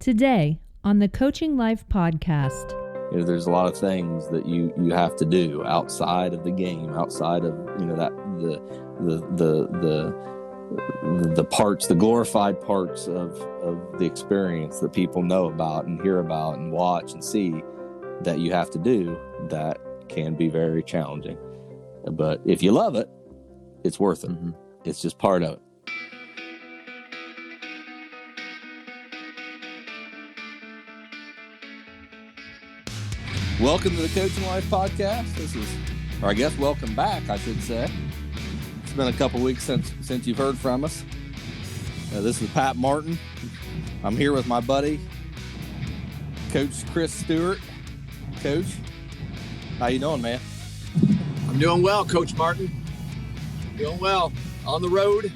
Today on the Coaching Life podcast. You know, there's a lot of things that you have to do outside of the game, outside of, that the parts, the glorified parts of the experience that people know about and hear about and watch and see that you have to do that can be very challenging. But if you love it, it's worth it. Mm-hmm. It's just part of it. Welcome to the Coaching Life podcast. Welcome back, I should say. It's been a couple weeks since you've heard from us. This is Pat Martin. I'm here with my buddy, Coach Chris Stewart. Coach, how you doing, man? I'm doing well, Coach Martin. Doing well. On the road.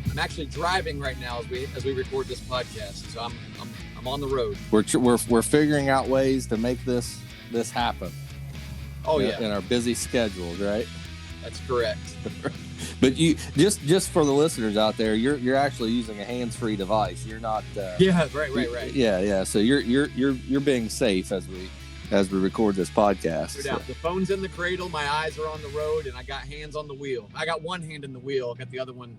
I'm actually driving right now as we record this podcast. So I'm on the road. We're figuring out ways to make this happen. Oh yeah. In our busy schedules, right? That's correct. But you just for the listeners out there, you're actually using a hands-free device. You're not. Yeah. Right. Yeah. So you're being safe as we record this podcast. No doubt. The phone's in the cradle. My eyes are on the road, and I got hands on the wheel. I got one hand in the wheel. I got the other one.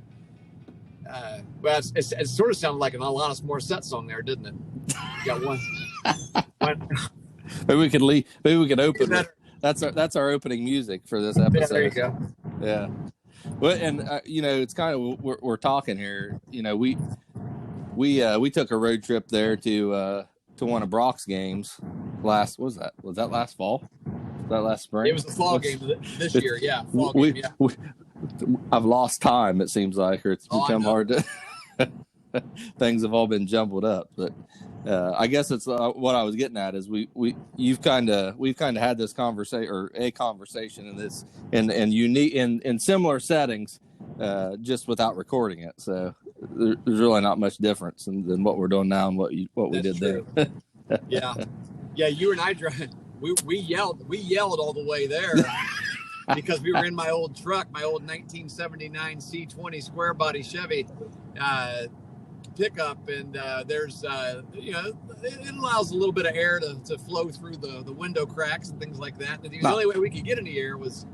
Well, it sort of sounded like an Alanis Morissette song there, didn't it? Got one. Maybe we could open it. That's our opening music for this episode. Yeah, there you go. Yeah. Well, and it's kind of we're talking here. We took a road trip there to one of Brock's games. Was that last fall? Was that last spring? It was the fall game this year. Yeah, fall game. Yeah. I've lost time. It seems like, or it's become hard to. Things have all been jumbled up, but I guess it's what I was getting at is we've kind of had this conversation in this and unique in similar settings, just without recording it. So there's really not much difference than what we're doing now and what we did true. there. Yeah. You and I we yelled all the way there because we were in my old truck, my old 1979 C20 square body Chevy pickup, and there's it allows a little bit of air to flow through the window cracks and things like that. And the only way we could get any air was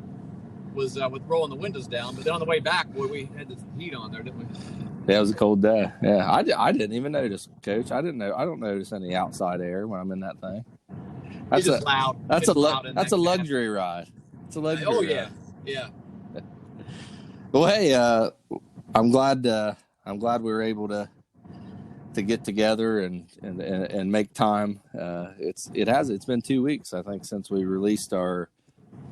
with rolling the windows down. But then on the way back, we had the heat on there, didn't we? Yeah, it was a cold day. Yeah, I didn't even notice, Coach. I don't notice any outside air when I'm in that thing. It's just loud. That's a luxury ride. It's a luxury. Oh yeah, ride. Yeah. Well, hey, I'm glad we were able to get together and make time. It's been 2 weeks, I think, since we released our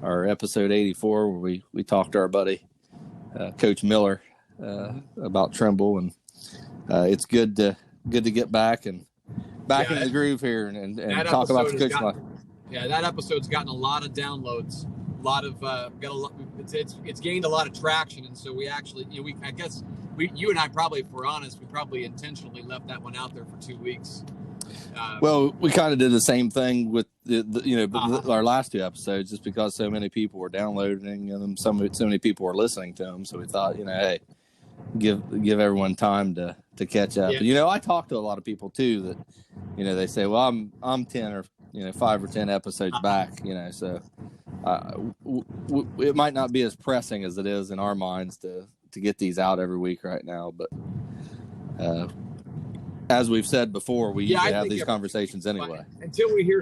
episode 84, where we talked to our buddy Coach Miller about Trimble, and it's good to get back in the groove here and talk about the coaching life. Yeah, that episode's gotten a lot of downloads. A lot of it's gained a lot of traction, and so we actually you and I probably, if we're honest, we probably intentionally left that one out there for 2 weeks. Well, we kind of did the same thing with our last two episodes, just because so many people were downloading them, so many people were listening to them. So we thought, hey, give everyone time to catch up. Yeah. I talk to a lot of people too that, they say, well, I'm 10 or 5 or 10 episodes back, so it might not be as pressing as it is in our minds to get these out every week right now, but as we've said before, we usually have these conversations anyway. Until we hear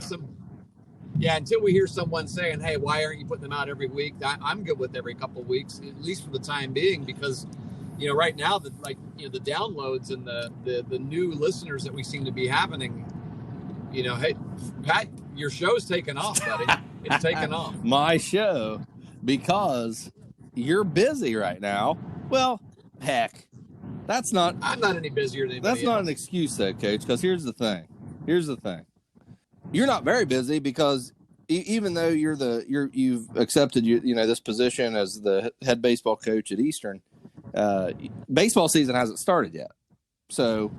someone saying, "Hey, why aren't you putting them out every week?" I'm good with every couple of weeks, at least for the time being, because right now the downloads and the new listeners that we seem to be having, hey, Pat, your show's taken off, buddy. It's taken off. My show, because you're busy right now. Well, heck, I'm not any busier than anybody else. That's not an excuse, though, Coach, because here's the thing. You're not very busy, because even though you've accepted this position as the head baseball coach at Eastern, baseball season hasn't started yet. So,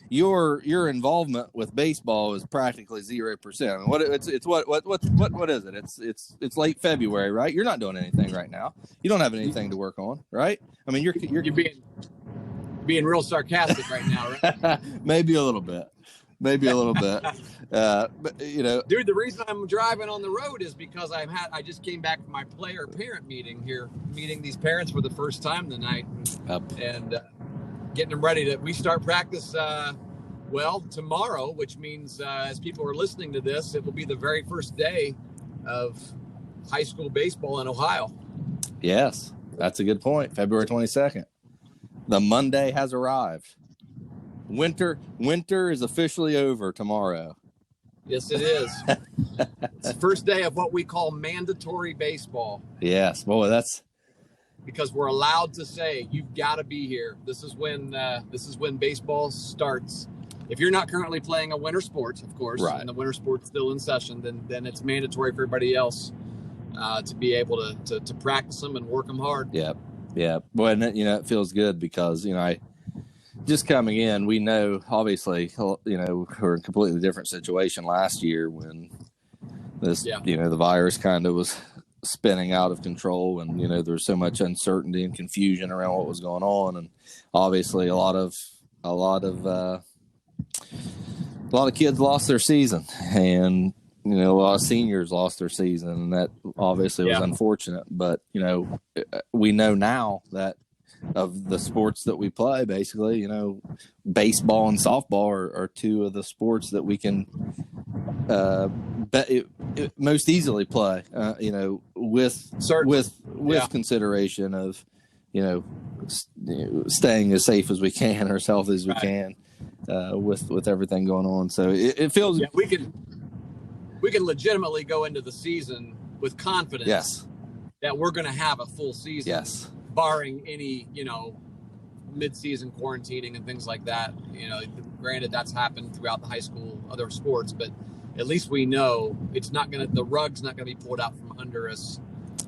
your involvement with baseball is practically 0%. I mean, what is it? It's late February, right? You're not doing anything right now. You don't have anything to work on, right? I mean, you're being real sarcastic right now, right? Maybe a little bit. maybe a little bit. But dude, the reason I'm driving on the road is because I just came back from my player-parent meeting here, meeting these parents for the first time tonight, and getting them ready we start practice. Tomorrow, which means as people are listening to this, it will be the very first day of high school baseball in Ohio. Yes, that's a good point. February 22nd. The Monday has arrived. Winter is officially over tomorrow. Yes, it is. It's the first day of what we call mandatory baseball. Yes, boy, that's because we're allowed to say you've got to be here. This is when baseball starts. If you're not currently playing a winter sport, of course, right, and the winter sport's still in session, then it's mandatory for everybody else to be able to practice them and work them hard. Yep. Well, and it feels good because I just coming in, we know obviously we're in a completely different situation last year when this the virus kind of was spinning out of control, and there was so much uncertainty and confusion around what was going on, and obviously a lot of kids lost their season, and a lot of seniors lost their season, and that obviously was unfortunate. But we know now that of the sports that we play, basically, baseball and softball are two of the sports that we can most easily play. With consideration of staying as safe as we can or as healthy as we can. With everything going on, so it feels we can legitimately go into the season with confidence. Yes, that we're going to have a full season. Yes, barring any mid-season quarantining and things like that. Granted, that's happened throughout the high school other sports, but at least we know the rug's not going to be pulled out from under us.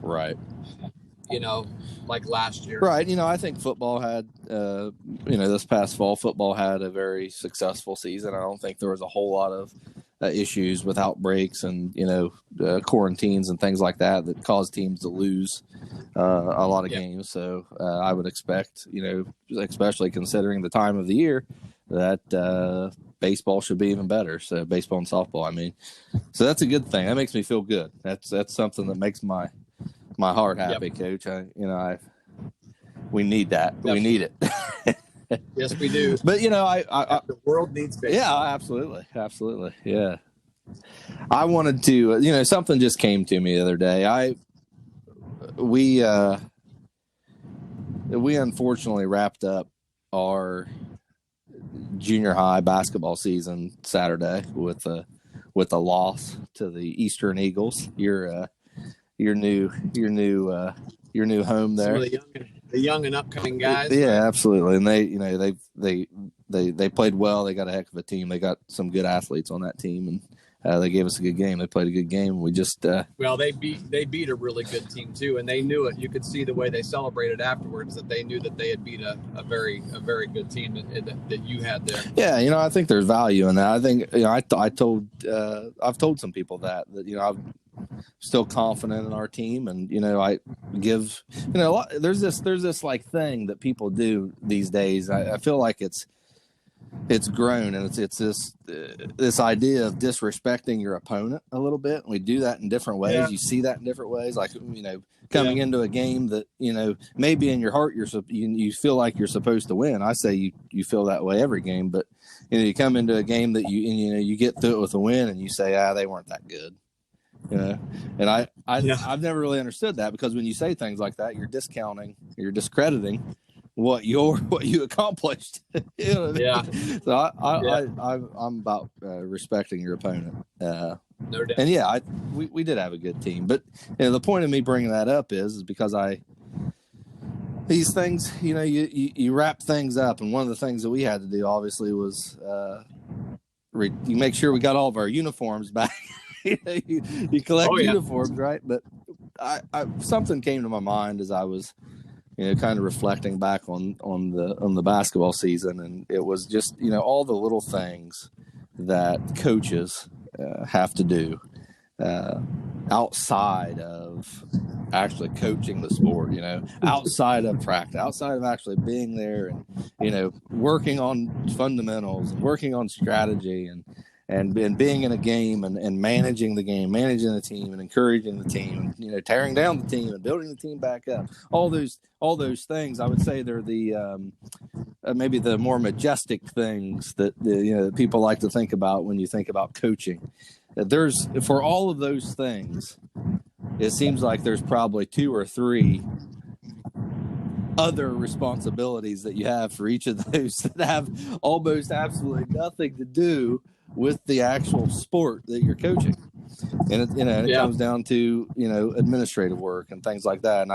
Right. Like last year. Right. I think football had, this past fall, football had a very successful season. I don't think there was a whole lot of issues with outbreaks and, quarantines and things like that caused teams to lose a lot of games. So I would expect, especially considering the time of the year, that baseball should be even better. So baseball and softball, so that's a good thing. That makes me feel good. That's something that makes my heart happy, Coach. We need that. Yep. We need it. Yes, we do. But the world needs baseball. Yeah, absolutely. Yeah. I wanted to, something just came to me the other day. We unfortunately wrapped up our junior high basketball season Saturday with a loss to the Eastern Eagles. Your new home there. The young and upcoming guys. Yeah, absolutely. And they played well. They got a heck of a team. They got some good athletes on that team, and they gave us a good game. They played a good game. We just they beat a really good team too, and they knew it. You could see the way they celebrated afterwards that they knew that they had beat a very good team that you had there. Yeah, I think there's value in that. I think I've told some people that I'm still confident in our team, and I give there's this like thing that people do these days. I feel like it's grown, and it's this idea of disrespecting your opponent a little bit. We do that in different ways. Yeah. You see that in different ways, like coming into a game that maybe in your heart you feel like you're supposed to win. I say you feel that way every game, but you come into a game that you get through it with a win, and you say they weren't that good. And I've never really understood that, because when you say things like that, you're discrediting what you accomplished. Yeah. So I'm about respecting your opponent. No doubt. And we did have a good team, but the point of me bringing that up is because these things, you wrap things up, and one of the things that we had to do obviously was you make sure we got all of our uniforms back. you collect uniforms, right? But something came to my mind as I was, kind of reflecting back on the basketball season, and it was just all the little things that coaches have to do outside of actually coaching the sport, outside of practice, outside of actually being there and, working on fundamentals and working on strategy and being in a game and managing the game, managing the team and encouraging the team, and, tearing down the team and building the team back up. All those things, I would say they're the maybe the more majestic things that people like to think about when you think about coaching. There's, for all of those things, it seems like there's probably 2 or 3 other responsibilities that you have for each of those that have almost absolutely nothing to do with the actual sport that you're coaching. And it comes down to, administrative work and things like that. And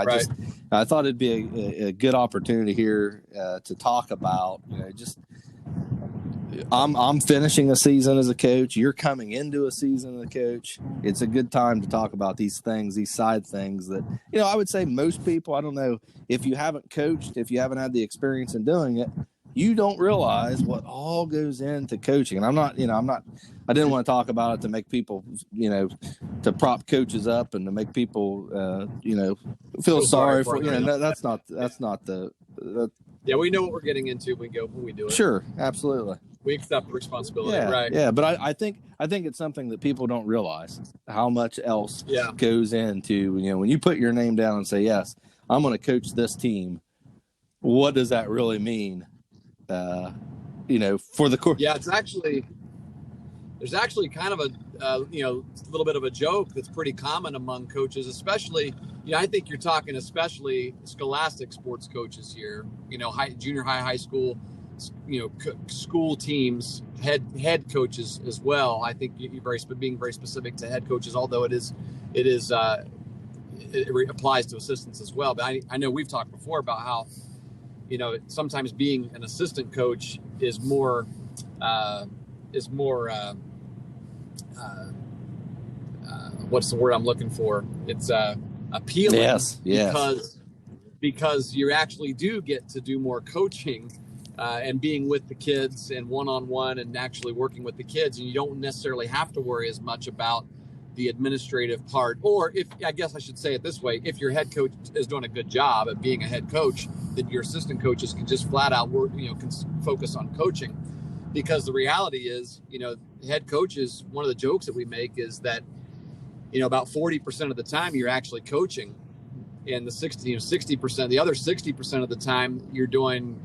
I thought it'd be a good opportunity here to talk about, I'm finishing a season as a coach. You're coming into a season as a coach. It's a good time to talk about these things, these side things that, I would say most people, I don't know, if you haven't coached, if you haven't had the experience in doing it, you don't realize what all goes into coaching. And I didn't want to talk about it to make people, to prop coaches up and to make people, feel sorry for, that's not the. Yeah, we know what we're getting into when we do it. Sure, absolutely. We accept responsibility, yeah, right? Yeah, but I think it's something that people don't realize how much else goes into, when you put your name down and say, yes, I'm going to coach this team. What does that really mean? For the course. Yeah, there's actually kind of a little bit of a joke that's pretty common among coaches, especially, I think you're talking especially scholastic sports coaches here, junior high school, school teams, head coaches as well. I think you're being very specific to head coaches, although it applies to assistants as well. But I know we've talked before about how, sometimes being an assistant coach is more what's the word I'm looking for? It's appealing. Yes. Because you actually do get to do more coaching and being with the kids and one-on-one and actually working with the kids, and you don't necessarily have to worry as much about the administrative part. Or I guess I should say it this way, if your head coach is doing a good job at being a head coach, then your assistant coaches can just flat out work, can focus on coaching. Because the reality is, head coaches, one of the jokes that we make is that, about 40% of the time you're actually coaching, and the 60%, the other 60% of the time you're doing,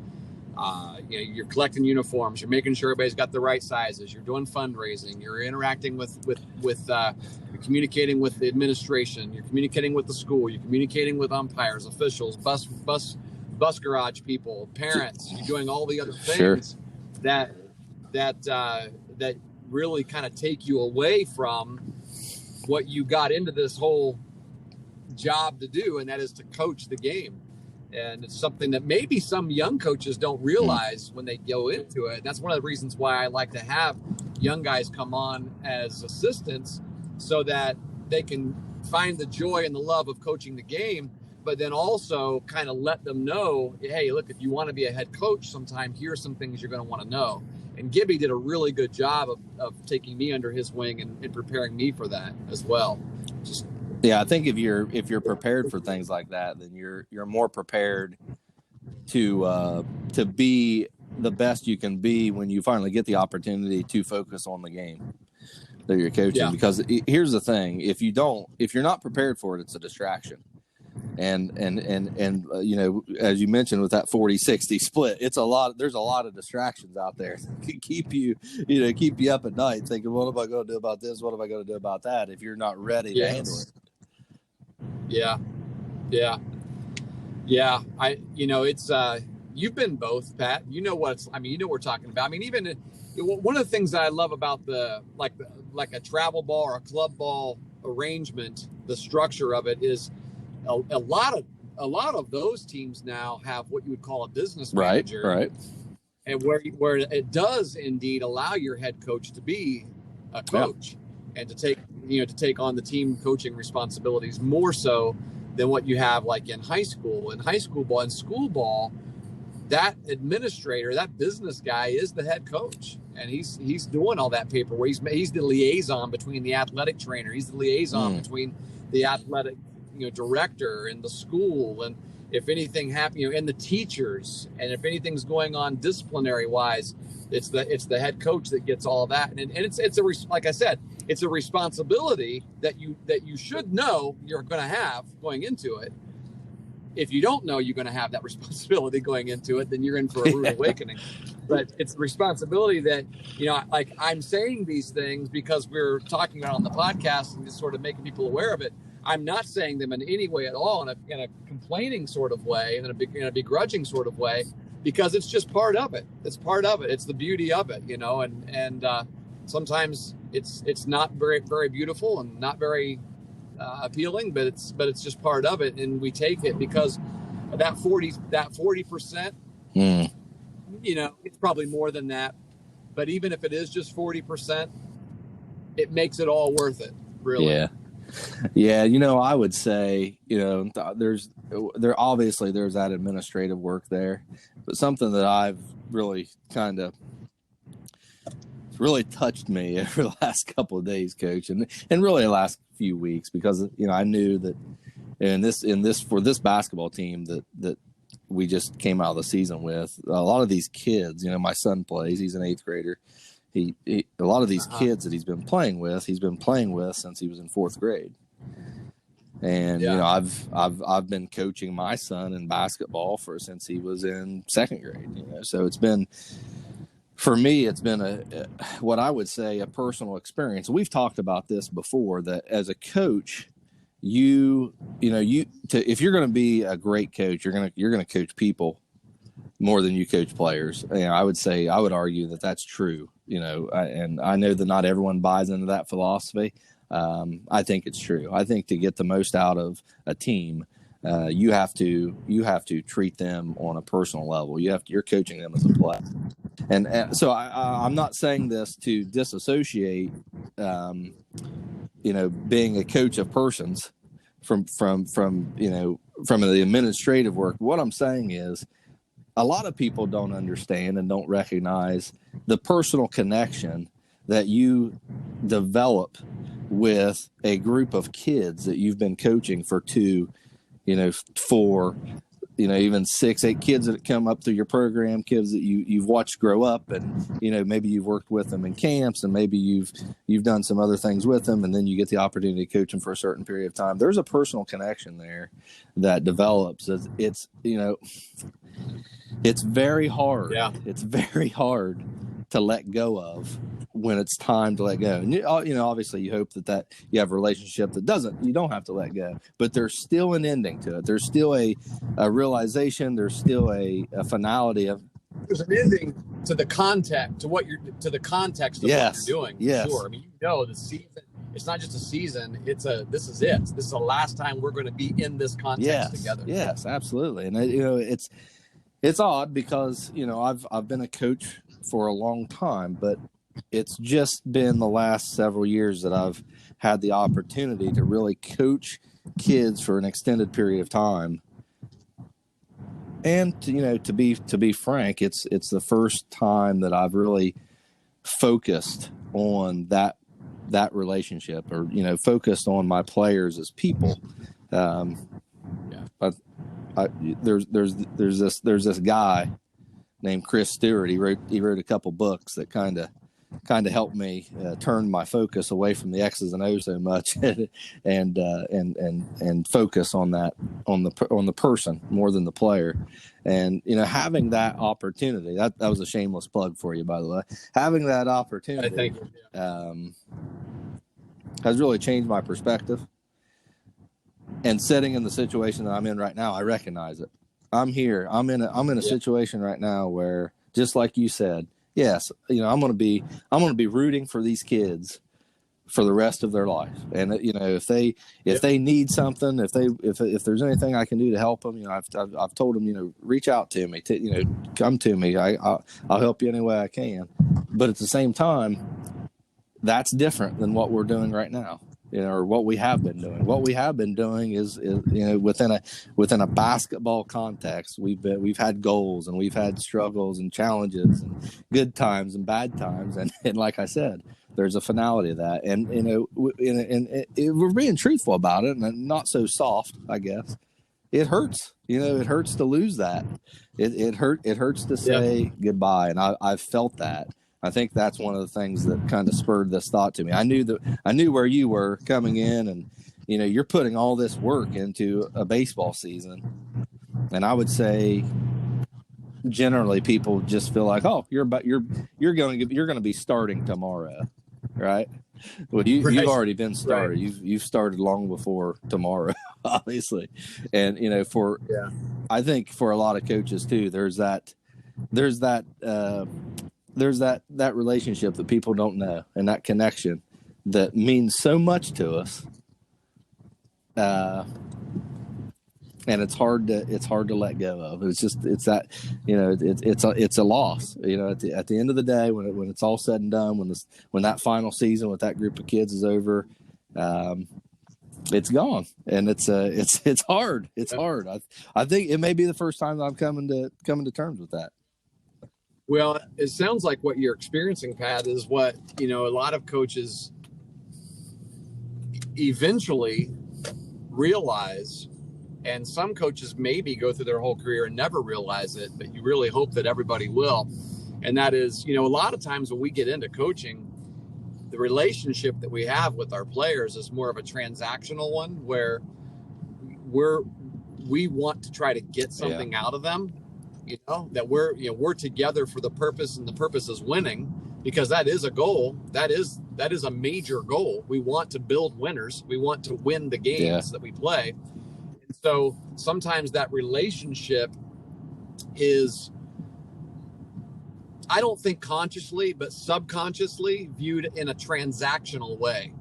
you're collecting uniforms, you're making sure everybody's got the right sizes, you're doing fundraising, you're interacting with you're communicating with the administration, you're communicating with the school, you're communicating with umpires, officials, bus garage people, parents. You're doing all the other things that really kind of take you away from what you got into this whole job to do, and that is to coach the game. And it's something that maybe some young coaches don't realize when they go into it. That's one of the reasons why I like to have young guys come on as assistants, so that they can find the joy and the love of coaching the game, but then also kind of let them know, hey, look, if you want to be a head coach sometime, here's some things you're going to want to know. And Gibby did a really good job of taking me under his wing and preparing me for that as well. I think if you're prepared for things like that, then you're more prepared to be the best you can be when you finally get the opportunity to focus on the game that you're coaching. Yeah. Because here's the thing: if you're not prepared for it, it's a distraction. And as you mentioned with that 40-60 split, there's a lot of distractions out there that can keep you up at night thinking, what am I going to do about this? What am I going to do about that? If you're not ready to handle it. Yeah. It's you've been both, Pat. You know what we're talking about. I mean, even one of the things that I love about like a travel ball or a club ball arrangement, the structure of it is a lot of those teams now have what you would call a business manager, right? And where it does indeed allow your head coach to be a coach and to take on the team coaching responsibilities more so than what you have like in high school. In high school ball and school ball, that administrator, that business guy is the head coach, and he's doing all that paperwork. He's the liaison between the athletic trainer. He's the liaison between the athletic, director and the school, and if anything happens, and the teachers, and if anything's going on disciplinary wise, it's the head coach that gets all that. And it's like I said, it's a responsibility that you should know you're going to have going into it. If you don't know you're going to have that responsibility going into it, then you're in for a rude awakening. But it's the responsibility that, like I'm saying these things because we're talking about on the podcast and just sort of making people aware of it. I'm not saying them in any way at all in a complaining sort of way, and in a begrudging sort of way, because it's just part of it. It's part of it. It's the beauty of it, and sometimes it's not very, very beautiful and not very appealing, but it's just part of it, and we take it because that 40%, it's probably more than that, but even if it is just 40%, it makes it all worth it, really. Yeah, I would say, there's that administrative work there, but something that I've really really touched me over the last couple of days, Coach, and really the last few weeks, because I knew that for this basketball team that we just came out of the season with, a lot of these kids, my son plays, he's an 8th grader. He a lot of these kids that he's been playing with since he was in 4th grade. And I've been coaching my son in basketball since he was in 2nd grade. So it's been, for me, it's been what I would say a personal experience. We've talked about this before, that as a coach, if you're going to be a great coach, you're going to coach people more than you coach players. I would argue that that's true. And I know that not everyone buys into that philosophy. I think it's true. I think to get the most out of a team, you have to treat them on a personal level. You're coaching them as a player. And so I'm not saying this to disassociate, being a coach of persons from the administrative work. What I'm saying is, a lot of people don't understand and don't recognize the personal connection that you develop with a group of kids that you've been coaching for 2, 4, even 6, 8 kids that come up through your program, kids that you've watched grow up, and maybe you've worked with them in camps, and maybe you've done some other things with them, and then you get the opportunity to coach them for a certain period of time. There's a personal connection there that develops. It's very hard. Yeah. It's very hard to let go of when it's time to let go. And obviously you hope that you have a relationship that you don't have to let go, but there's still an ending to it. There's still a realization. There's still a finality of. There's an ending to the context, to the context of what you're doing. Yes. Sure. I mean, the season, it's not just a season. This is it. This is the last time we're going to be in this context together. Yes, absolutely. And it's odd because, I've been a coach for a long time, but it's just been the last several years that I've had the opportunity to really coach kids for an extended period of time. And to be frank, it's the first time that I've really focused on that relationship, or focused on my players as people. There's this guy named Chris Stewart. He wrote a couple books that kind of helped me turn my focus away from the X's and O's so much, and focus on the person more than the player. And having that opportunity, that was a shameless plug for you, by the way. Having that opportunity has really changed my perspective. And sitting in the situation that I'm in right now, I recognize it. I'm here. I'm in a situation right now where, just like you said, yes, I'm going to be rooting for these kids for the rest of their life. And if they need something, if there's anything I can do to help them, I've told them, reach out to me, come to me. I'll help you any way I can. But at the same time, that's different than what we're doing right now. or what we have been doing. What we have been doing is within a basketball context, we've had goals, and we've had struggles and challenges and good times and bad times, and like I said, there's a finality of that, and we're being truthful about it, and not so soft, I guess. It hurts, it hurts to lose that. It hurts to say goodbye, and I've felt that. I think that's one of the things that kind of spurred this thought to me. I knew where you were coming in, and you're putting all this work into a baseball season, and I would say generally people just feel like, oh, you're going to be starting tomorrow, right? Well, you've already been started. Right. You've started long before tomorrow, obviously, and I think for a lot of coaches too, there's that relationship that people don't know, and that connection that means so much to us. And it's hard to let go of. It's that, it's a loss, at the end of the day, when it's all said and done, when that final season with that group of kids is over, it's gone, and it's hard. It's hard. I think it may be the first time that I'm coming to terms with that. Well, it sounds like what you're experiencing, Pat, is what, a lot of coaches eventually realize, and some coaches maybe go through their whole career and never realize it, but you really hope that everybody will. And that is, a lot of times when we get into coaching, the relationship that we have with our players is more of a transactional one, where we want to try to get something out of them. That we're together for the purpose, and the purpose is winning, because that is a goal. That is a major goal. We want to build winners. We want to win the games that we play. And so sometimes that relationship is, I don't think consciously, but subconsciously viewed in a transactional way.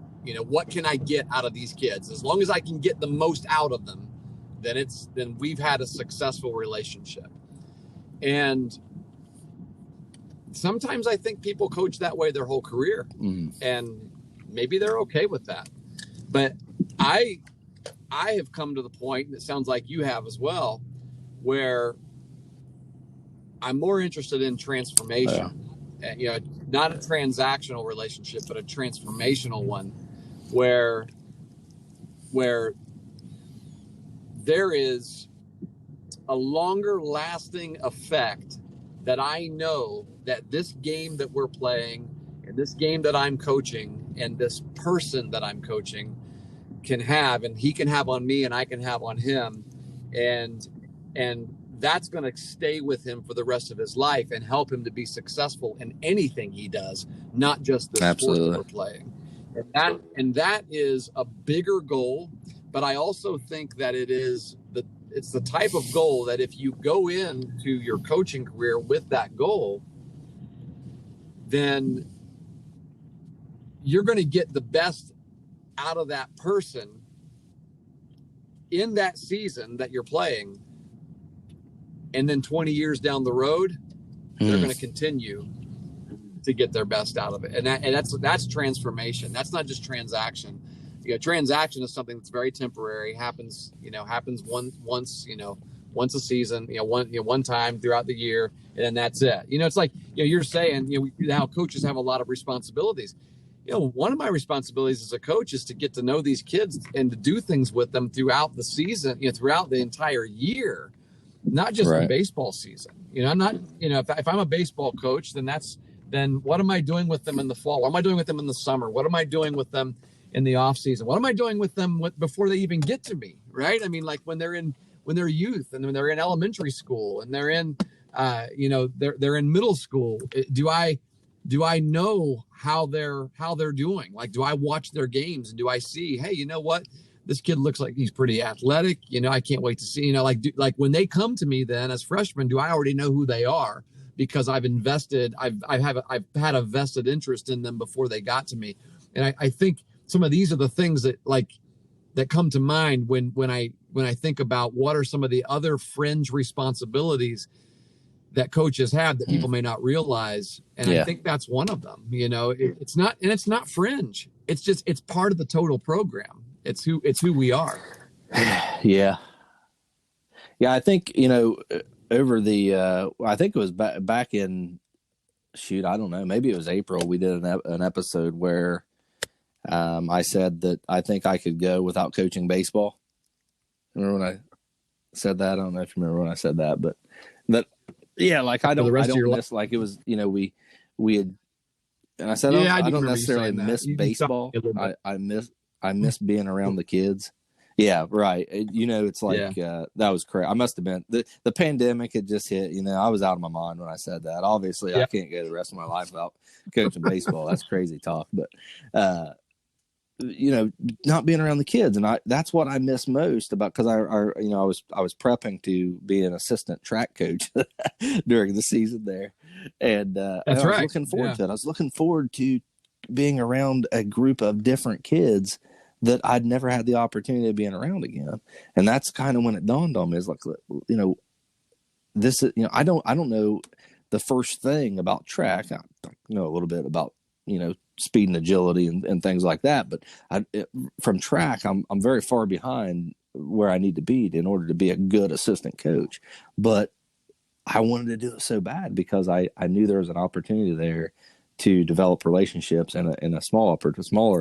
What can I get out of these kids? As long as I can get the most out of them, then we've had a successful relationship. And sometimes I think people coach that way their whole career, and maybe they're okay with that. But I have come to the point, and it sounds like you have as well, where I'm more interested in transformation. Not a transactional relationship, but a transformational one, where there is a longer lasting effect that I know that this game that we're playing, and this game that I'm coaching, and this person that I'm coaching can have, and he can have on me, and I can have on him. And that's going to stay with him for the rest of his life and help him to be successful in anything he does, not just the sport that we're playing. And that is a bigger goal. But I also think that it's the type of goal that if you go into your coaching career with that goal, then you're going to get the best out of that person in that season that you're playing. And then 20 years down the road, they're going to continue to get their best out of it. And that's transformation. That's not just transaction. Transaction is something that's very temporary, happens once a season, one time throughout the year, and then that's it. It's like, you're saying, how coaches have a lot of responsibilities. One of my responsibilities as a coach is to get to know these kids and to do things with them throughout the season, throughout the entire year, not just the baseball season. I'm not, if I'm a baseball coach, then what am I doing with them in the fall? What am I doing with them in the summer? What am I doing with them in the off season? What am I doing with them before they even get to me? Right. I mean, like when they're youth, and when they're in elementary school, and they're in, they're in middle school. Do I know how they're doing? Like, do I watch their games, and do I see, hey, you know what? This kid looks like he's pretty athletic. I can't wait to see, like when they come to me then as freshmen, do I already know who they are? Because I've had a vested interest in them before they got to me. And I think some of these are the things that come to mind when I think about what are some of the other fringe responsibilities that coaches have that people may not realize. And I think that's one of them. It's not fringe. it's part of the total program. It's who we are. Yeah. Yeah. I think, over the, I think it was back in, shoot, I don't know, maybe it was April. We did an episode where I said that I think I could go without coaching baseball. Remember when I said that? I don't know if you remember when I said that, but yeah, like I don't miss, like it was, we had, and I said, I don't necessarily miss baseball. I miss being around the kids. Yeah, right. It's like that was crazy. I must have been the pandemic had just hit. I was out of my mind when I said that. Obviously, I can't go the rest of my life without coaching baseball. That's crazy talk, but not being around the kids, and that's what I miss most about, because I was prepping to be an assistant track coach during the season there, and I was looking forward to it. I was looking forward to being around a group of different kids that I'd never had the opportunity of being around again. And that's kind of when it dawned on me, is like, this is, I don't know the first thing about track. I know a little bit about, speed and agility and things like that. But from track, I'm very far behind where I need to be in order to be a good assistant coach. But I wanted to do it so bad because I knew there was an opportunity there to develop relationships in a smaller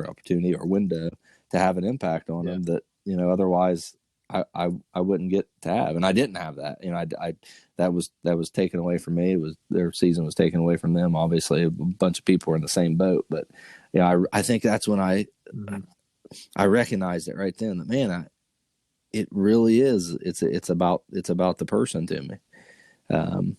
opportunity or window to have an impact on them that, otherwise I wouldn't get to have. And I didn't have that. That was taken away from me. Their season was taken away from them. Obviously a bunch of people were in the same boat, but I think that's when I recognized it right then that, man, it really is. It's about the person to me. And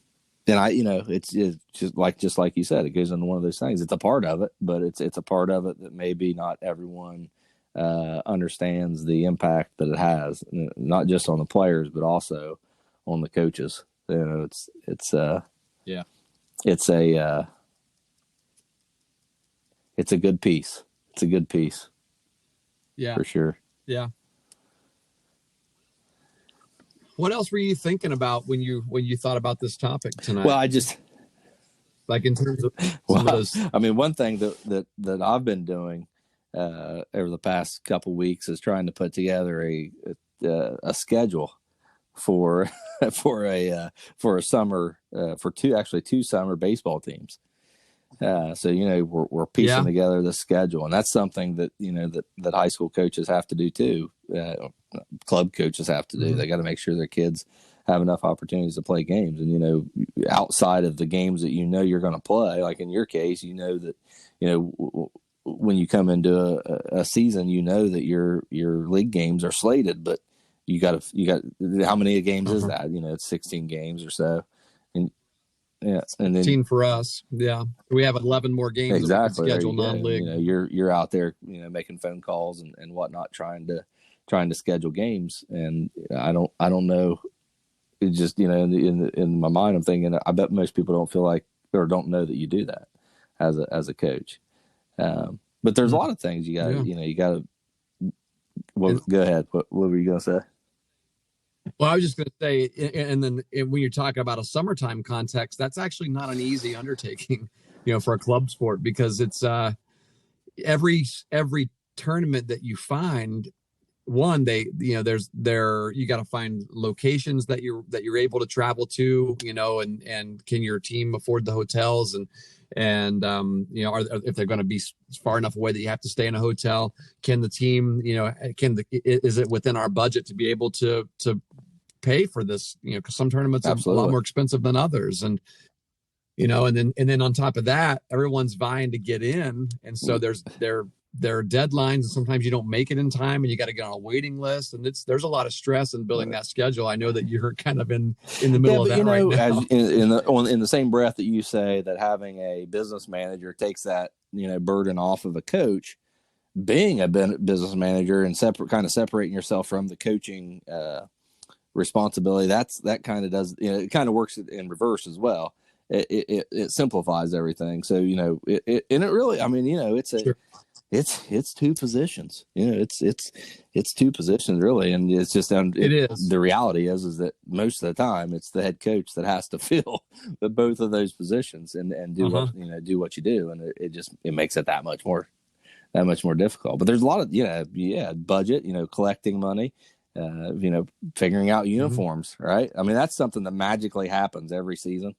it's just like you said, it goes into one of those things. It's a part of it, but it's a part of it that maybe not everyone understands the impact that it has, not just on the players, but also on the coaches. It's a good piece. It's a good piece. Yeah, for sure. Yeah. What else were you thinking about when you thought about this topic tonight? Well, I just like in terms of some of those. I mean, one thing that I've been doing over the past couple weeks is trying to put together a schedule for a summer for two summer baseball teams. So we're piecing together the schedule, and that's something that that high school coaches have to do too. Club coaches have to do. Mm-hmm. They got to make sure their kids have enough opportunities to play games, and outside of the games that you're going to play, like in your case, that when you come into a season, that your league games are slated, but you got how many games is that? It's 16 games or so. Yeah, and then 16 for us. Yeah, we have 11 more games. Exactly. Schedule non-league. You're out there, making phone calls and whatnot, trying to schedule games. And I don't know. It just in my mind, I'm thinking, I bet most people don't feel like or don't know that you do that as a coach. But there's a lot of things you got to you got to. Well, go ahead. What were you gonna say? Well, I was just going to say, and then when you're talking about a summertime context, that's actually not an easy undertaking, for a club sport, because it's every tournament that you find, one, you got to find locations that you're able to travel to, and can your team afford the hotels and if they're going to be far enough away that you have to stay in a hotel, can the team, is it within our budget to be able to pay for this? Because some tournaments are a lot more expensive than others, and and then on top of that, everyone's vying to get in, and so there are deadlines, and sometimes you don't make it in time, and you got to get on a waiting list, and there's a lot of stress in building that schedule. I know that you're kind of in the middle of that right now. In the same breath that you say that having a business manager takes that burden off of a coach, being a business manager and separating yourself from the coaching responsibility, that kind of does it kind of works in reverse as well. It simplifies everything. So it really, I mean, it's two positions. It's two positions really, and it's just it is. The reality is that most of the time it's the head coach that has to fill both of those positions and do what you do, and it makes it that much more that much more difficult. But there's a lot of budget, collecting money, figuring out uniforms, right? I mean, that's something that magically happens every season,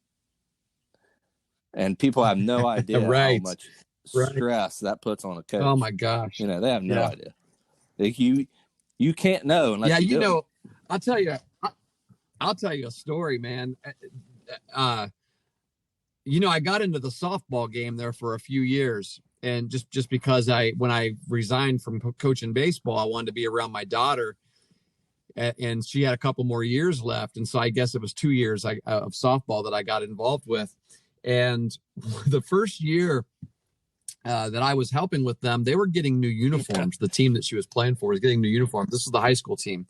and people have no idea Right. how much stress that puts on a coach. Oh my gosh, they have no idea. Like you can't know unless I'll tell you a story, man. I got into the softball game there for a few years, and just because when I resigned from coaching baseball, I wanted to be around my daughter, and she had a couple more years left, and so I guess it was 2 years of softball that I got involved with. And the first year that I was helping with them, they were getting new uniforms. The team that she was playing for was getting new uniforms. This is the high school team,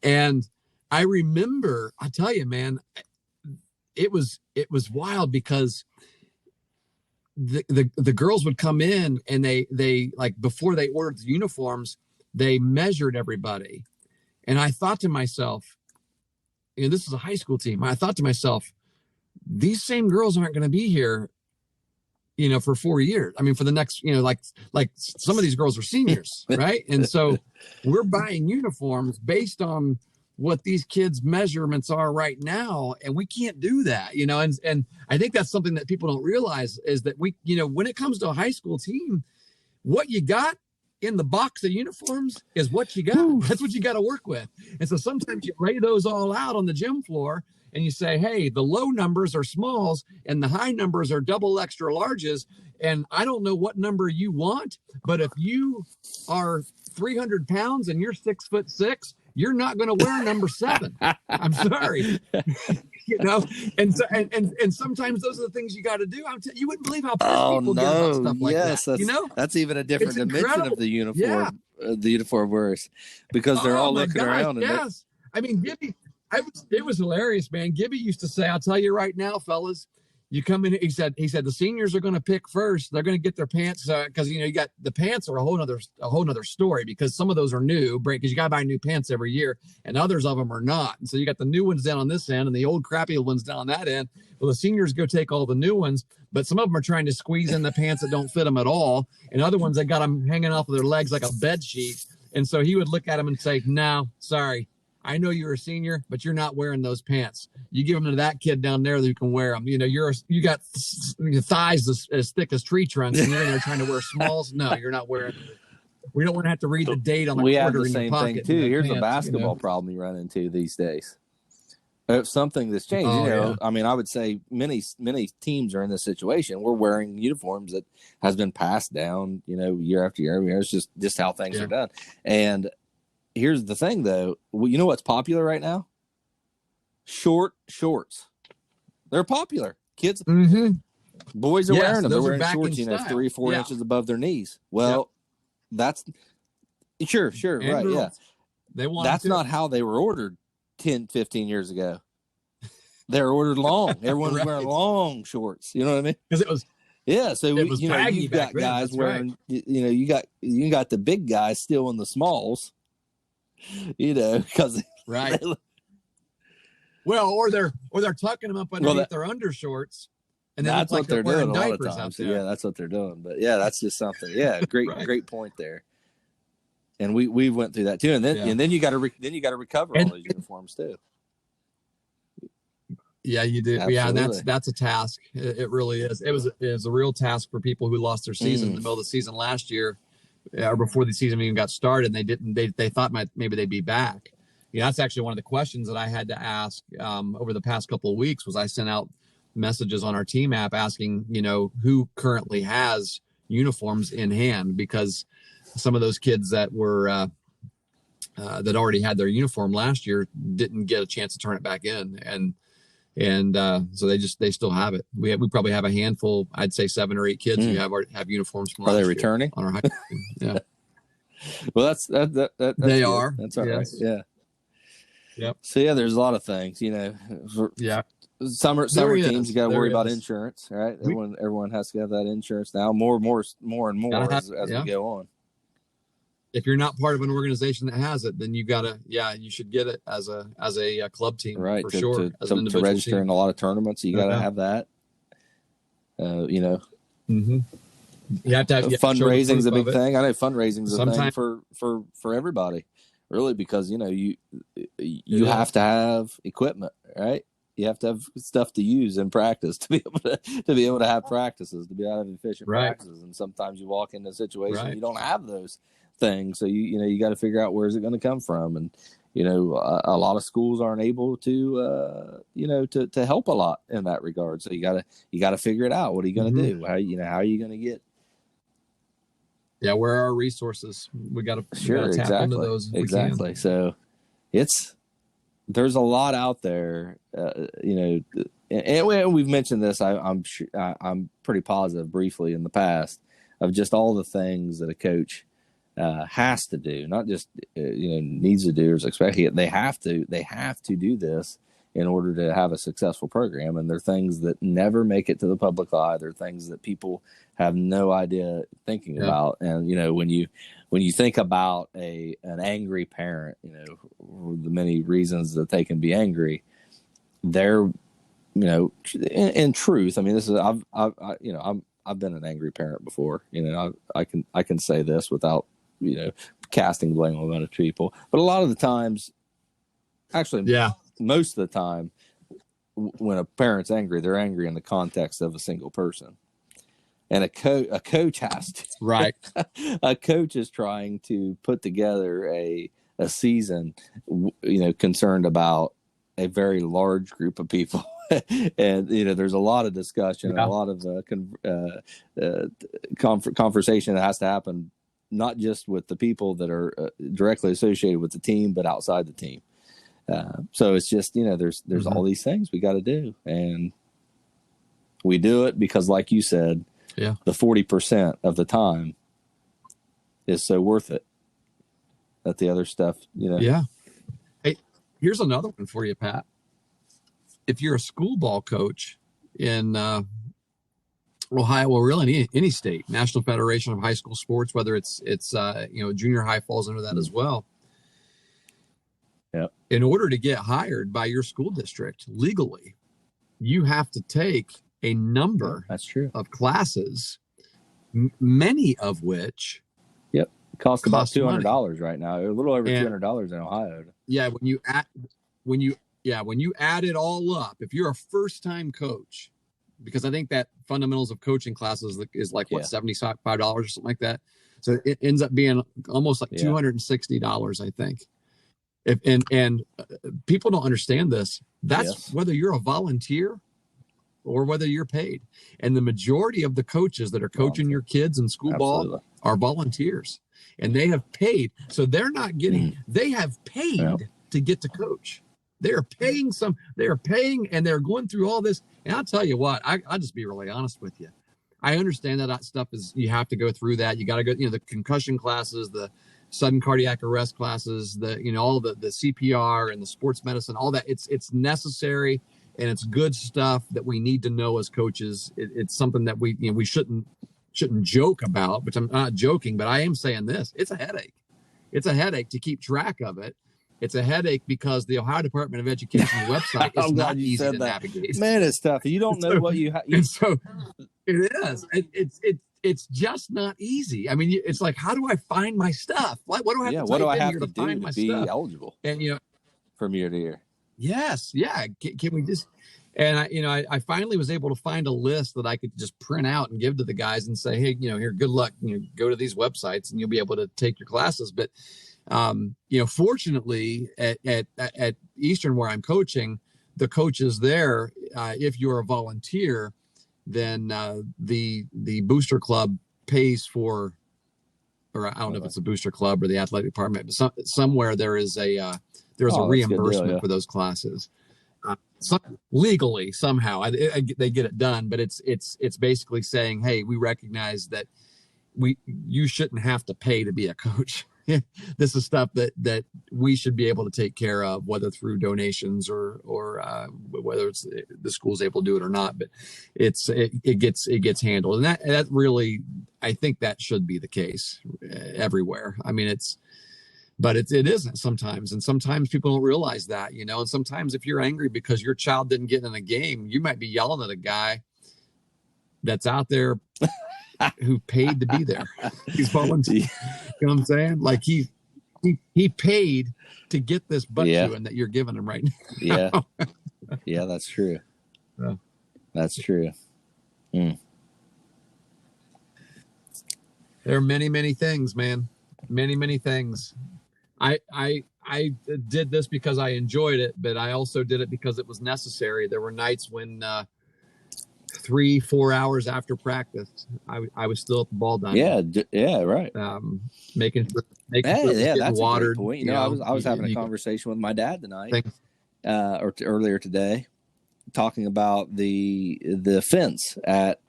and I remember, I tell you, man, it was wild because the girls would come in, and they like, before they ordered the uniforms, they measured everybody. And I thought to myself, this is a high school team. I thought to myself, these same girls aren't going to be here, for 4 years. I mean, for the next, like some of these girls are seniors, right? And so we're buying uniforms based on what these kids' measurements are right now, and we can't do that, and I think that's something that people don't realize, is that we, when it comes to a high school team, what you got in the box of uniforms is what you got. Ooh. That's what you got to work with. And so sometimes you lay those all out on the gym floor, and you say, hey, the low numbers are smalls and the high numbers are double extra larges, and I don't know what number you want, but if you are 300 pounds and you're 6'6", you're not going to wear number 7. I'm sorry. And so, and sometimes those are the things you got to do. You wouldn't believe how people get about stuff like that. That's even a different dimension of the uniform, the uniform wearers, because they're all looking around. Yes. I mean, Gibby, it was hilarious, man. Gibby used to say, I'll tell you right now, fellas, you come in, he said the seniors are going to pick first. They're going to get their pants, because you got the pants are a whole nother story, because some of those are new, because you got to buy new pants every year, and others of them are not. And so you got the new ones down on this end and the old crappy ones down on that end. Well, the seniors go take all the new ones, but some of them are trying to squeeze in the pants that don't fit them at all, and other ones, they got them hanging off of their legs like a bed sheet. And so he would look at them and say, no, sorry, I know you're a senior, but you're not wearing those pants. You give them to that kid down there who can wear them. You got thighs as thick as tree trunks, and you're in there trying to wear smalls. No, you're not wearing. We don't want to have to read the date on the quarter in your pocket. We have the same thing too. Here's a basketball problem you run into these days. It's something that's changed. I mean, I would say many teams are in this situation. We're wearing uniforms that has been passed down, year after year. I mean, it's just how things are done. And here's the thing, though. You know what's popular right now? Short shorts. They're popular. Kids, boys are wearing them. They're wearing shorts, 3-4 inches above their knees. Well, that's sure, and right, girls. Yeah. That's not how they were ordered 10, 15 years ago. They're ordered long. Everyone was wearing long shorts. You know what I mean? Because it was. Yeah, so you've got guys wearing. Right. You got the big guys still in the smalls. Because right. Well, or they're tucking them up underneath their undershorts, and that's what they're doing a lot of times. Yeah, that's what they're doing. But that's just something. Yeah, great point there. And we went through that too, and then you got to recover all those uniforms too. Yeah, you do. Absolutely. Yeah, and that's a task. It really is. It was a real task for people who lost their season in the middle of the season last year, or before the season even got started. And they thought maybe they'd be back. That's actually one of the questions that I had to ask over the past couple of weeks. Was I sent out messages on our team app asking who currently has uniforms in hand, because some of those kids that were that already had their uniform last year didn't get a chance to turn it back in, and so they still have it. We probably have a handful, I'd say 7 or 8 kids who have uniforms from last year. Are they returning on our high school team? Yeah. Well, that's they good. are. That's all right. Yeah. Yep. So there's a lot of things. Summer teams, you got to worry about insurance, right? Everyone has to have that insurance now. More and more as we go on. If you're not part of an organization that has it, then you should get it as a club team, right? For sure. To register in a lot of tournaments, you got to have that. You have to have fundraising's a big thing. I know fundraising's a Sometimes thing for everybody, really, because you have to have equipment, right? You have to have stuff to use in practice to be able to have practices, to be able to have efficient practices. And sometimes you walk into a situation you don't have those things, so you got to figure out where's it going to come from. And a lot of schools aren't able to to help a lot in that regard. So you got to figure it out. What are you going to do? How are you going to get? Yeah, where are our resources? We got to tap into those. Exactly. So there's a lot out there, and we've mentioned this. I'm pretty positive briefly in the past of just all the things that a coach has to do, not just needs to do or is expected. They have to do this in order to have a successful program. And they're things that never make it to the public eye. They're things that people have no idea thinking about. And when you think about an angry parent, the many reasons that they can be angry, they're in truth. I mean, this is I've been an angry parent before. I can say this without casting blame on other people. But a lot of the times, actually, most of the time, when a parent's angry, they're angry in the context of a single person. And a coach has to. A coach is trying to put together a season, concerned about a very large group of people. And there's a lot of discussion, and a lot of conversation that has to happen, not just with the people that are directly associated with the team, but outside the team. So it's just there's all these things we got to do, and we do it because, like you said, the 40% of the time is so worth it that the other stuff, Hey, here's another one for you, Pat. If you're a school ball coach in Ohio, or really any state, National Federation of High School Sports, whether it's junior high falls under that as well. Yep. In order to get hired by your school district legally, you have to take a number of classes, many of which cost about $200 right now. A little over $200 in Ohio. Yeah, when you add it all up, if you're a first-time coach, because I think that fundamentals of coaching classes is like $75 or something like that. So it ends up being almost like $260, I think. And people don't understand this. That's whether you're a volunteer or whether you're paid. And the majority of the coaches that are coaching your kids in school ball are volunteers, and they have paid. So they're not getting, they have paid to get to coach. They're paying and they're going through all this. And I'll tell you what, I'll just be really honest with you. I understand that stuff is, you have to go through that. You got to go, the concussion classes, the sudden cardiac arrest classes, all the CPR and the sports medicine, all that. It's necessary, and it's good stuff that we need to know as coaches. It's something that we shouldn't joke about, which I'm not joking, but I am saying this. It's a headache. It's a headache to keep track of it. It's a headache because the Ohio Department of Education website is not easy to navigate. Man, it's tough. You don't know what you have. And so it is. It's just not easy. I mean, it's like, how do I find my stuff? What do I have to do to be eligible? And from year to year. Yes, yeah. Can we just? And I finally was able to find a list that I could just print out and give to the guys and say, hey, here, good luck. Go to these websites and you'll be able to take your classes. But fortunately, at Eastern, where I'm coaching, the coaches there, if you're a volunteer, then the booster club pays for, or I don't know if it's a booster club or the athletic department, but somewhere there is a reimbursement for those classes. Legally, somehow they get it done, but it's basically saying, hey, we recognize that you shouldn't have to pay to be a coach. This is stuff that we should be able to take care of, whether through donations or whether it's the school's able to do it or not. But it gets handled, and that really, I think that should be the case everywhere. I mean, but it isn't sometimes, and sometimes people don't realize that, and sometimes if you're angry because your child didn't get in a game, you might be yelling at a guy that's out there who paid to be there. He's volunteer. You know what I'm saying? Like he paid to get this butt chewing that you're giving him right now. Yeah, that's true. That's true. Mm. There are many, many things, man. Many, many things. I did this because I enjoyed it, but I also did it because it was necessary. There were nights when 3-4 hours after practice, I was still at the ball diamond. Yeah, right. Making sure that's watered. A great point. You know, I was having a conversation with my dad tonight, earlier today, talking about the fence at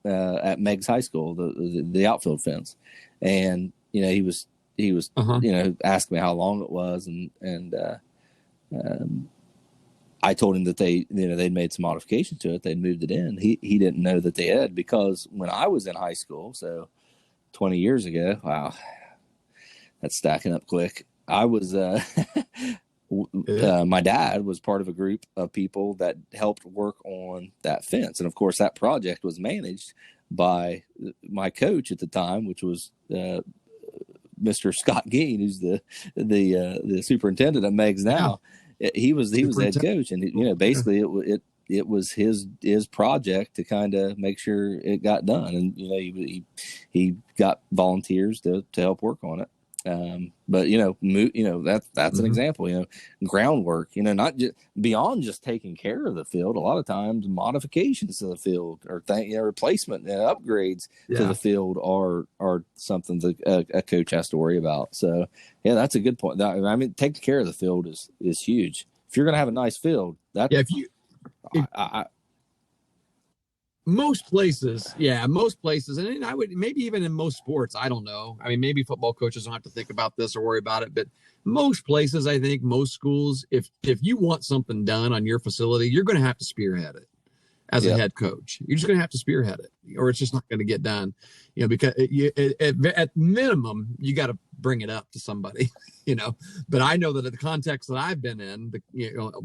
Meigs High School, the outfield fence, and you know he was you know, asking me how long it was, and I told him that they'd made some modifications to it. They'd moved it in. He didn't know that they had, because when I was in high school, so 20 years ago, wow, that's stacking up quick. I was my dad was part of a group of people that helped work on that fence, and of course that project was managed by my coach at the time, which was Mr. Scott Geen, who's the superintendent at Meigs now. Yeah. He was the head coach, and you know, basically it was his project to kind of make sure it got done, and you know, he got volunteers to help work on it. But you know, that's an example. You know, groundwork. You know, not just beyond just taking care of the field. A lot of times, modifications to the field or replacement and upgrades to the field are something that a coach has to worry about. So, yeah, that's a good point. I mean, taking care of the field is huge. If you're going to have a nice field, Most places, and I would maybe even in most sports, I don't know. I mean, maybe football coaches don't have to think about this or worry about it, but most places, I think most schools, if you want something done on your facility, you're going to have to spearhead it as a head coach. You're just going to have to spearhead it, or it's just not going to get done. You know, because at minimum, you got to bring it up to somebody. You know, but I know that in the context that I've been in,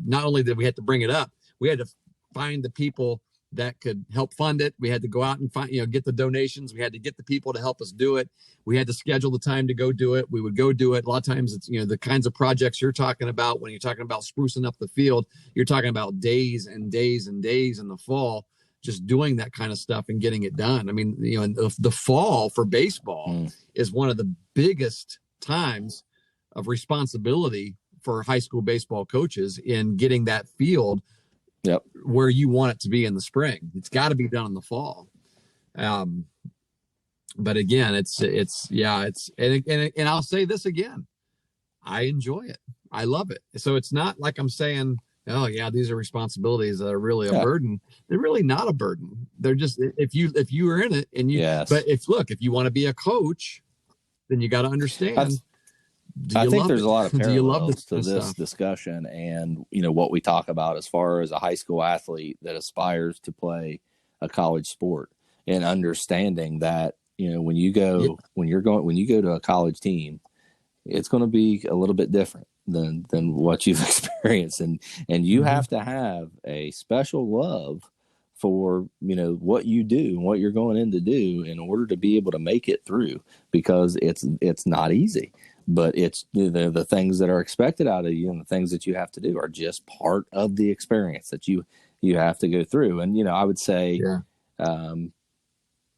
not only did we have to bring it up, we had to find the people that could help fund it. We had to go out and find, get the donations. We had to get the people to help us do it. We had to schedule the time to go do it. We would go do it. A lot of times it's, the kinds of projects you're talking about when you're talking about sprucing up the field, you're talking about days and days and days in the fall, just doing that kind of stuff and getting it done. I mean, the fall for baseball is one of the biggest times of responsibility for high school baseball coaches in getting that field where you want it to be in the spring. It's got to be done in the fall. But again, and I'll say this again, I enjoy it. I love it. So it's not like I'm saying, oh yeah, these are responsibilities that are really a burden. They're really not a burden. They're just, if you are in it and but if you want to be a coach, then you got to understand. I think there's a lot of parallels to this discussion and, what we talk about as far as a high school athlete that aspires to play a college sport, and understanding that, when you go to a college team, it's going to be a little bit different than what you've experienced. And you have to have a special love for, what you do and what you're going in to do in order to be able to make it through, because it's not easy. But it's the things that are expected out of you and the things that you have to do are just part of the experience that you have to go through. And, I would say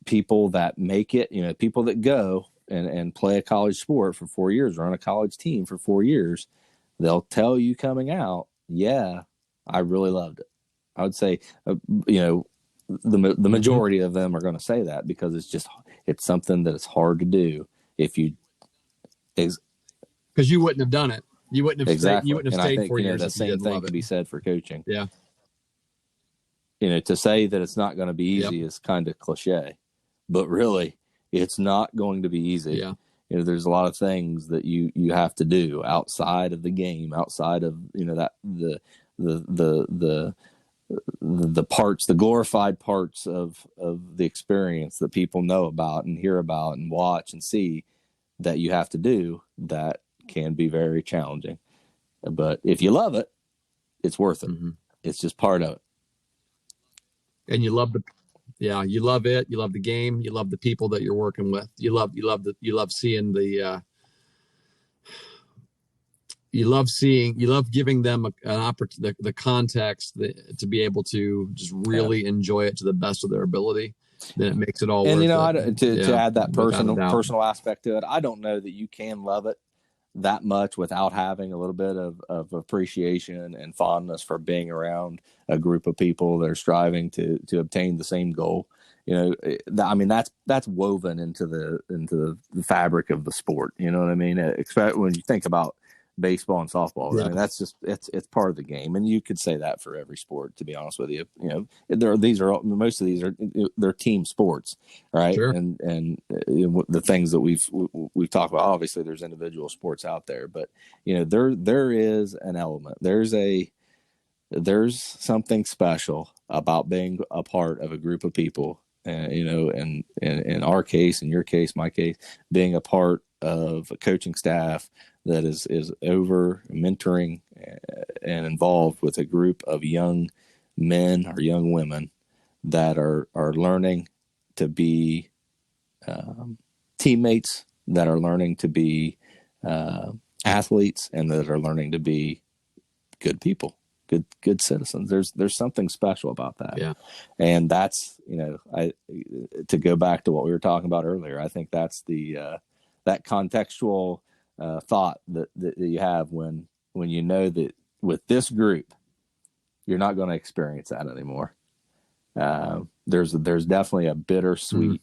people that make it, people that go and play a college sport for 4 years or on a college team for 4 years, they'll tell you coming out, I really loved it. I would say, the majority of them are going to say that, because it's something that is hard to do if you, because you wouldn't have done it. You wouldn't have stayed. You wouldn't have stayed 4 years. The same thing can be said for coaching. Yeah. To say that it's not going to be easy is kind of cliche, but really, it's not going to be easy. Yeah. There's a lot of things that you have to do outside of the game, outside of that the parts, the glorified parts of the experience that people know about and hear about and watch and see, that you have to do, that can be very challenging. But if you love it, it's worth it. It's just part of it. And you love the Yeah, you love it. You love the game. You love the people that you're working with. You love seeing you love giving them an opportunity, the context to be able to just really enjoy it to the best of their ability. Then it makes it all and worth it. To add that personal aspect to it, I don't know that you can love it that much without having a little bit of appreciation and fondness for being around a group of people that are striving to obtain the same goal. I mean, that's woven into the fabric of the sport. You know what I mean? Especially when you think about baseball and softball. I mean, that's just it's part of the game, and you could say that for every sport. To be honest with you, most of these are they're team sports, right? Sure. And the things that we've talked about. Obviously, there's individual sports out there, but there is an element. There's something special about being a part of a group of people. And in our case, in your case, my case, being a part of a coaching staff that is over mentoring and involved with a group of young men or young women that are learning to be teammates, that are learning to be athletes, and that are learning to be good people, good citizens. There's something special about that. Yeah. And that's, to go back to what we were talking about earlier, I think that's the that contextual thought that you have when you know that with this group you're not going to experience that anymore. There's definitely a bittersweet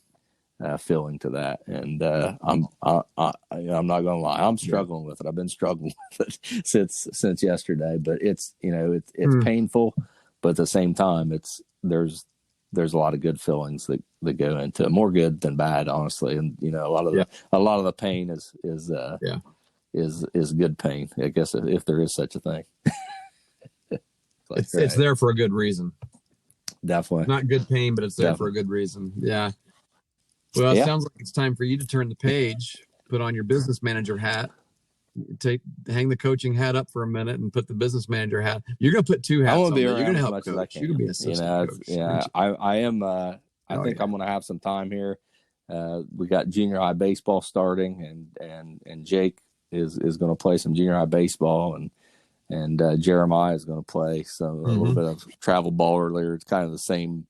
feeling to that, and I'm not going to lie, I'm struggling with it. I've been struggling with it since yesterday, but it's painful, but at the same time there's a lot of good feelings that go into it, more good than bad, honestly. And a lot of the pain is good pain, I guess, if there is such a thing. It's there for a good reason. Definitely. Not good pain, but it's there for a good reason. Yeah. Well, it sounds like it's time for you to turn the page, put on your business manager hat, hang the coaching hat up for a minute, and put the business manager hat. You're going to put two hats on. You're going to help coach. You're going to be an assistant coach. Yeah, I am. I think I'm going to have some time here. We got junior high baseball starting, and Jake is going to play some junior high baseball, and Jeremiah is going to play a little bit of travel ball earlier. It's kind of the same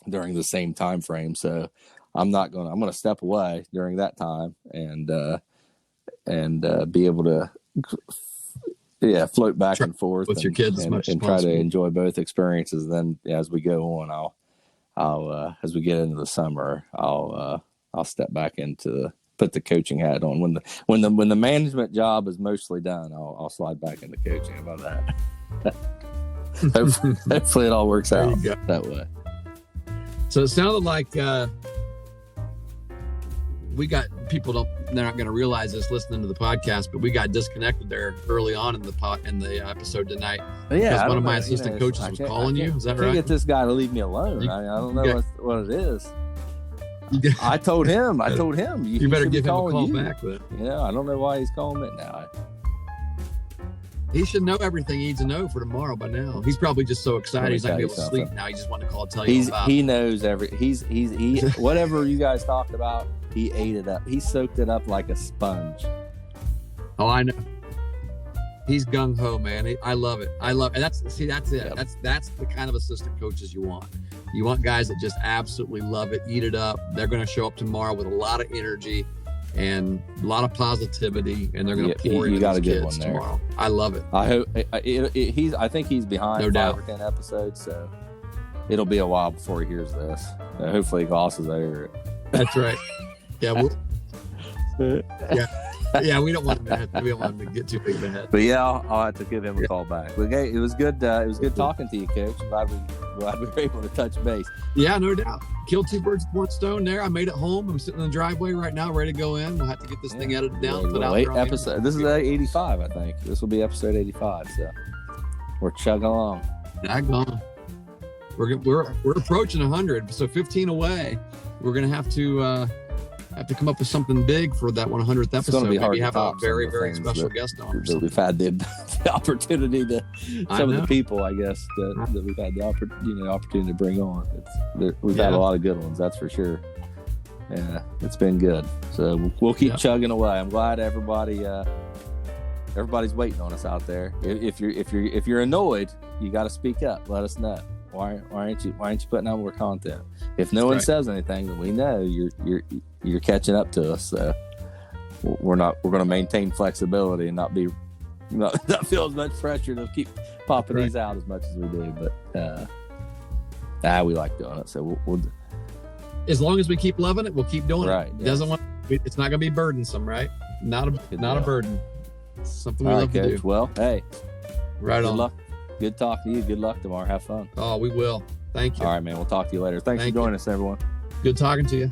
during the same time frame. So I'm going to step away during that time and be able to float back and forth with your kids and try to enjoy both experiences. And then as we go on, I'll as we get into the summer, I'll step back put the coaching hat on. When the management job is mostly done, I'll slide back into coaching. How about that? Hopefully it all works out that way. So it sounded like we got people they're not going to realize this listening to the podcast, but we got disconnected there early on in the episode tonight. Yeah, one of my assistant coaches was calling you. Is that right? Get this guy to leave me alone. I don't know what it is. I told him. You better give him a call back. Then. I don't know why he's calling me now. He should know everything he needs to know for tomorrow by now. He's probably just so excited he's not going to be able to sleep now. He just wanted to call and tell you about it. He knows he whatever you guys talked about, he ate it up. He soaked it up like a sponge. Oh, I know. He's gung ho, man. I love it. And that's it. Yep. That's the kind of assistant coaches you want. You want guys that just absolutely love it, eat it up. They're going to show up tomorrow with a lot of energy and a lot of positivity, and they're going to pour into these kids tomorrow. I love it. I hope I think he's behind 5 or 10 episodes, so it'll be a while before he hears this. Hopefully, Goss is there. That's right. Yeah. Yeah, we don't want him to get too big of a head. But I'll have to give him a call back. But it was good. It was good talking to you, Coach. Glad we were able to touch base. Yeah, no doubt. Killed 2 birds with one stone there. I made it home. I'm sitting in the driveway right now, ready to go in. We'll have to get this thing edited down. Put out episode. This is 85, I think. This will be episode 85. So we're chugging along. Daggone. We're approaching 100. So 15 away. We're gonna have to. have to come up with something big for that 100th It's going episode. to be hard Maybe to have a top very, some of the very things special that- guest on. or that something. we've had the opportunity to I some of the know. people, I guess, that we've had the opportunity to bring on. We've had Yeah. a lot of good ones, that's for sure. Yeah, it's been good. So we'll keep Yeah. chugging away. I'm glad everybody's waiting on us out there. If you're annoyed, you got to speak up. Let us know. Why aren't you putting out more content? If no one Right. says anything, then we know you're catching up to us. So we're going to maintain flexibility and not feel as much pressure to keep popping Right. these out as much as we do. But we like doing it. So we'll As long as we keep loving it, we'll keep doing Right, it. yes. Doesn't want. It's not going to be burdensome, right? Not a deal. burden. It's something we all love right, to Coach. do. Well, hey, Right good on. luck. Good talking to you. Good luck tomorrow. Have fun. Oh, we will. Thank you. All right, man. We'll talk to you later. Thanks Thank for you. joining us, everyone. Good talking to you.